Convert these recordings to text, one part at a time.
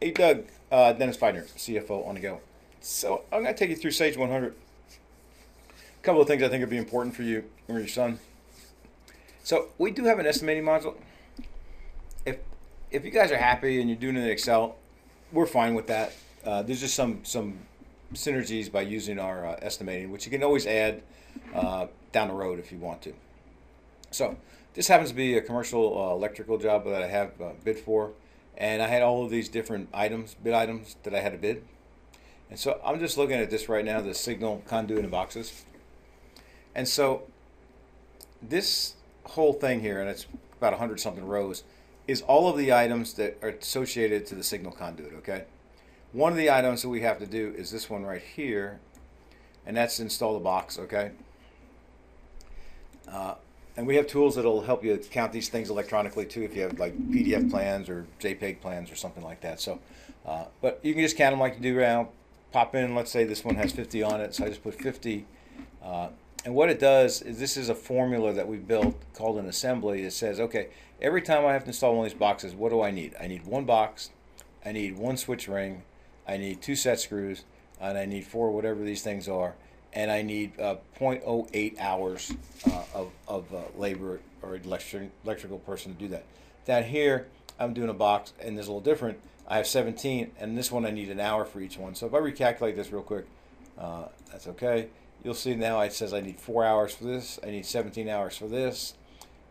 Hey Doug, Dennis Feidner, CFO on the go. So I'm going to take you through Sage 100. A couple of things I think would be important for you or your son. So we do have an estimating module. If if you guys are happy and you're doing it in Excel, we're fine with that. There's just some synergies by using our estimating, which you can always add down the road if you want to. So this happens to be a commercial electrical job that I have bid for, and I had all of these different items, bid items that I had to bid. And so I'm just looking at this right now, the signal conduit and boxes. And so this whole thing here, and it's about 100 something rows, is all of the items that are associated to the signal conduit, okay? One of the items that we have to do is this one right here, and that's install the box, okay? And we have tools that'll help you count these things electronically too if you have like PDF plans or JPEG plans or something like that. So, but you can just count them like you do now. Pop in, let's say this one has 50 on it, so I just put 50. And what it does is this is a formula that we built called an assembly. It says, okay, every time I have to install one of these boxes, what do I need? I need one box, I need one switch ring, I need 2 set screws, and I need 4 whatever these things are, and I need 0.08 hours of labor or electrical person to do that. Down here, I'm doing a box, and it's a little different. I have 17, and this one I need an hour for each one. So if I recalculate this real quick, that's okay. You'll see now it says I need 4 hours for this, I need 17 hours for this.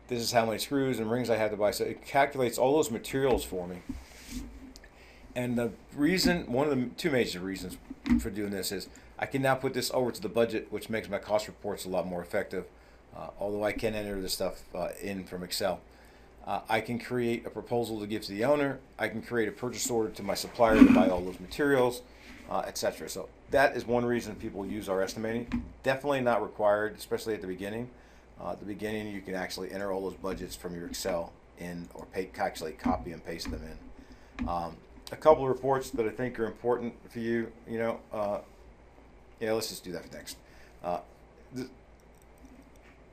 This is how many screws and rings I have to buy. So it calculates all those materials for me. And the reason, one of the 2 major reasons for doing this is I can now put this over to the budget, which makes my cost reports a lot more effective. Although I can enter this stuff in from Excel. I can create a proposal to give to the owner. I can create a purchase order to my supplier to buy all those materials, etc. So that is one reason people use our estimating. Definitely not required, especially at the beginning. At the beginning, you can actually enter all those budgets from your Excel in, or actually copy and paste them in. A couple of reports that I think are important for you. Yeah, let's just do that next.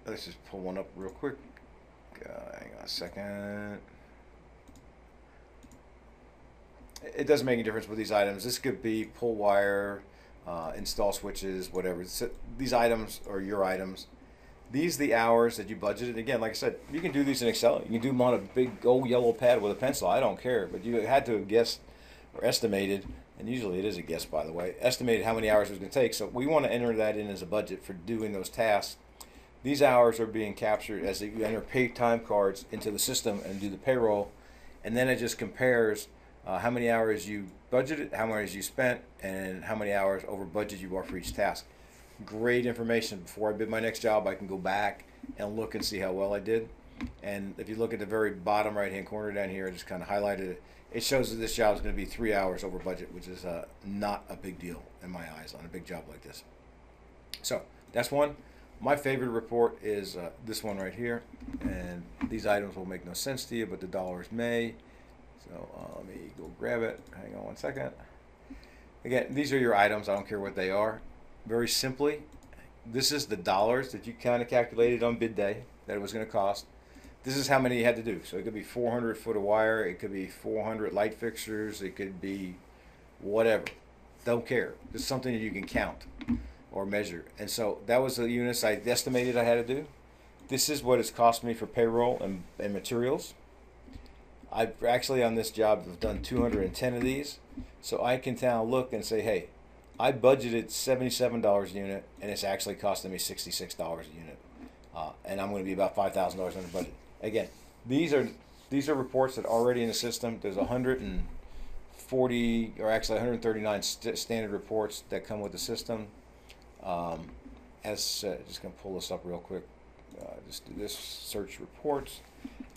Let's just pull one up real quick. Hang on a second. It doesn't make any difference with these items. This could be pull wire, install switches, whatever. So these items are your items. These are the hours that you budgeted. Again, like I said, you can do these in Excel. You can do them on a big old yellow pad with a pencil. I don't care. But you had to have guessed or estimated, and usually it is a guess, by the way, estimated how many hours it was going to take. So we want to enter that in as a budget for doing those tasks. These hours are being captured as you enter pay time cards into the system and do the payroll, and then it just compares how many hours you budgeted, how many hours you spent, and how many hours over budget you are for each task. Great information. Before I bid my next job, I can go back and look and see how well I did. And if you look at the very bottom right-hand corner down here, I just kind of highlighted it. It shows that this job is going to be 3 hours over budget, which is not a big deal in my eyes on a big job like this. So that's one. My favorite report is this one right here, and these items will make no sense to you, but the dollars may. So let me go grab it. Hang on one second. Again, these are your items. I don't care what they are. Very simply, this is the dollars that you kind of calculated on bid day that it was going to cost. This is how many you had to do. So it could be 400 foot of wire. It could be 400 light fixtures. It could be whatever. Don't care. It's something that you can count or measure. And so that was the units I estimated I had to do. This is what it's cost me for payroll and materials. I've actually on this job have done 210 of these. So I can now look and say, hey, I budgeted $77 a unit, and it's actually costing me $66 a unit. And I'm going to be about $5,000 under budget. Again, these are reports that are already in the system. There's 140, or actually 139 standard reports that come with the system. Just going to pull this up real quick. Just do this, search reports.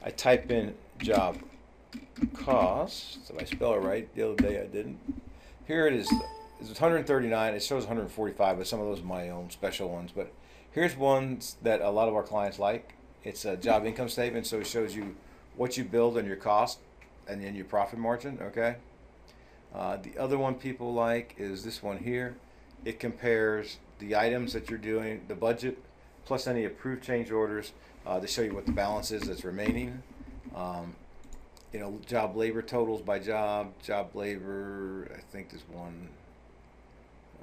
I type in job cost. Did I spell it right? The other day I didn't. Here it is. It's 139. It shows 145, but some of those are my own special ones. But here's ones that a lot of our clients like. It's a job income statement, so it shows you what you build and your cost, and then your profit margin. Okay. The other one people like is this one here. It compares the items that you're doing, the budget, plus any approved change orders to show you what the balance is that's remaining. job labor totals by job labor. I think there's one.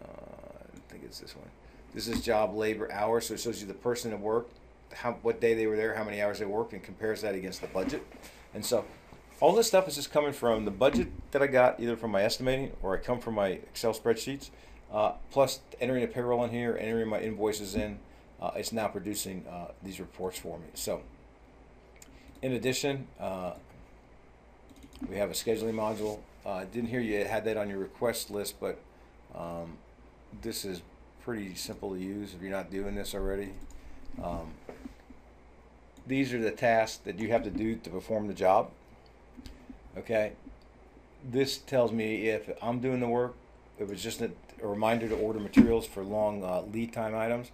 I think it's this one. This is job labor hours, so it shows you the person that worked, what day they were there, how many hours they worked, and compares that against the budget. And so all this stuff is just coming from the budget that I got, either from my estimating or I come from my Excel spreadsheets, plus entering a payroll in here, entering my invoices in. It's now producing these reports for me. So in addition, we have a scheduling module. I didn't hear you had that on your request list, but this is pretty simple to use if you're not doing this already. These are the tasks that you have to do to perform the job. Okay, this tells me if I'm doing the work, if it's just a reminder to order materials for long lead time items,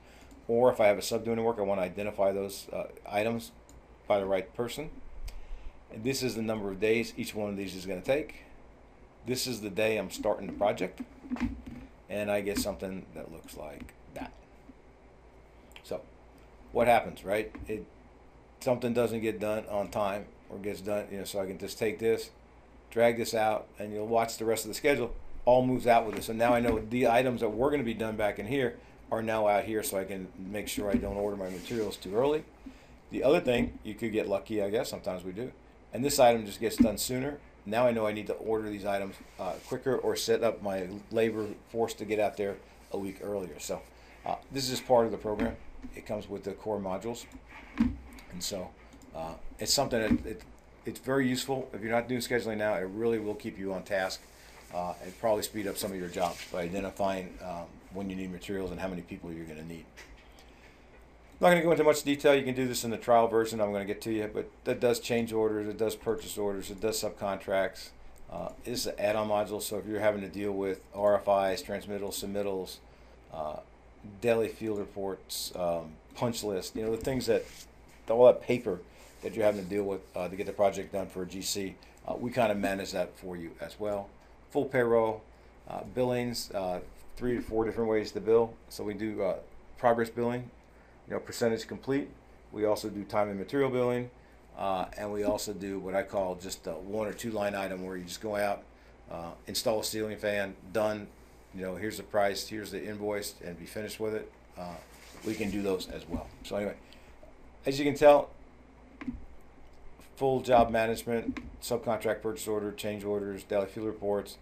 or if I have a sub doing the work, I want to identify those items by the right person. And this is the number of days each one of these is going to take. This is the day I'm starting the project, and I get something that looks like that. So what happens, right? Something doesn't get done on time or gets done, so I can just take this, drag this out, and you'll watch the rest of the schedule all moves out with it. So now I know the items that were going to be done back in here are now out here, so I can make sure I don't order my materials too early. The other thing, you could get lucky, I guess, sometimes we do, and this item just gets done sooner. Now I know I need to order these items quicker or set up my labor force to get out there a week earlier. So this is part of the program. It comes with the core modules, and so it's something that it's very useful. If you're not doing scheduling now, it really will keep you on task and probably speed up some of your jobs by identifying when you need materials and how many people you're going to need. I'm not going to go into much detail. You can do this in the trial version. I'm going to get to you, but that does change orders, it does purchase orders, it does subcontracts. It's an add-on module, so if you're having to deal with RFIs, transmittals, submittals, daily field reports, punch list, the things that, all that paper that you're having to deal with to get the project done for a GC, we kind of manage that for you as well. Full payroll, billings, 3 to 4 different ways to bill. So we do progress billing, percentage complete. We also do time and material billing, and we also do what I call just a 1 or 2 line item where you just go out, install a ceiling fan, done. Here's the price, here's the invoice, and be finished with it. We can do those as well. So anyway, as you can tell, full job management, subcontract purchase order, change orders, daily field reports,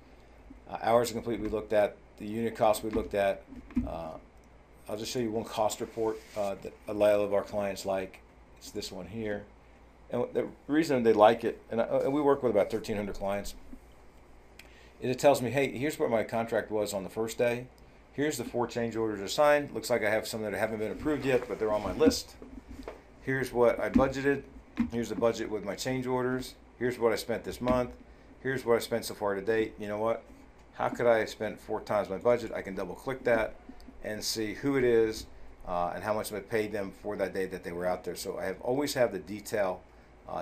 hours complete we looked at, the unit cost we looked at. I'll just show you one cost report that a lot of our clients like. It's this one here. And the reason they like it, and we work with about 1,300 clients, is it tells me, hey, here's what my contract was on the first day. Here's the 4 change orders assigned. Looks like I have some that haven't been approved yet, but they're on my list. Here's what I budgeted. Here's the budget with my change orders. Here's what I spent this month. Here's what I spent so far to date. You know what? How could I have spent 4 times my budget? I can double click that and see who it is and how much I paid them for that day that they were out there. So I always have the detail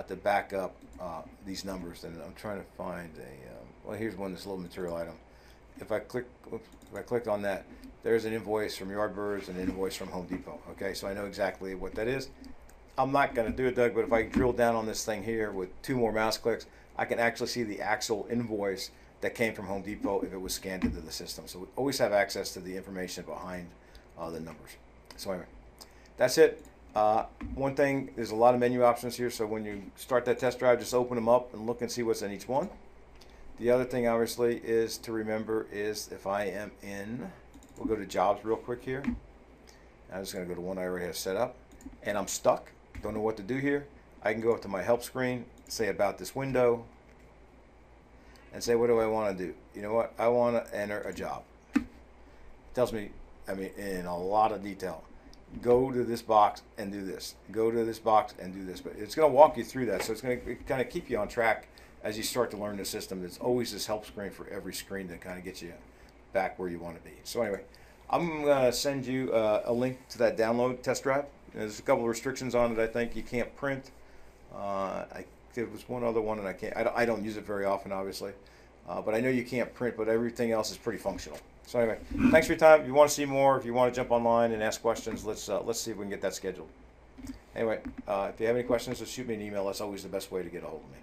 to back up these numbers. And I'm trying to find well, here's one, this little material item. If I click on that, there's an invoice from Yardbirds and an invoice from Home Depot. Okay, so I know exactly what that is. I'm not going to do it, Doug, but if I drill down on this thing here with 2 more mouse clicks, I can actually see the actual invoice that came from Home Depot if it was scanned into the system. So we always have access to the information behind the numbers. So anyway, that's it. One thing, there's a lot of menu options here, so when you start that test drive, just open them up and look and see what's in each one. The other thing, obviously, is to remember is if I am in, we'll go to jobs real quick here. I'm just going to go to one I already have set up, and I'm stuck. Don't know what to do here. I can go up to my help screen, say about this window, and say, what do I want to do? You know what? I want to enter a job. It tells me, in a lot of detail, go to this box and do this. Go to this box and do this. But it's going to walk you through that, so it's going to kind of keep you on track as you start to learn the system. There's always this help screen for every screen that kind of gets you back where you want to be. So anyway, I'm going to send you a link to that download test drive. There's a couple of restrictions on it. I think you can't print. There was one other one, and I don't use it very often, obviously. But I know you can't print, but everything else is pretty functional. So anyway, thanks for your time. If you want to see more, if you want to jump online and ask questions, let's see if we can get that scheduled. Anyway, if you have any questions, just shoot me an email. That's always the best way to get a hold of me.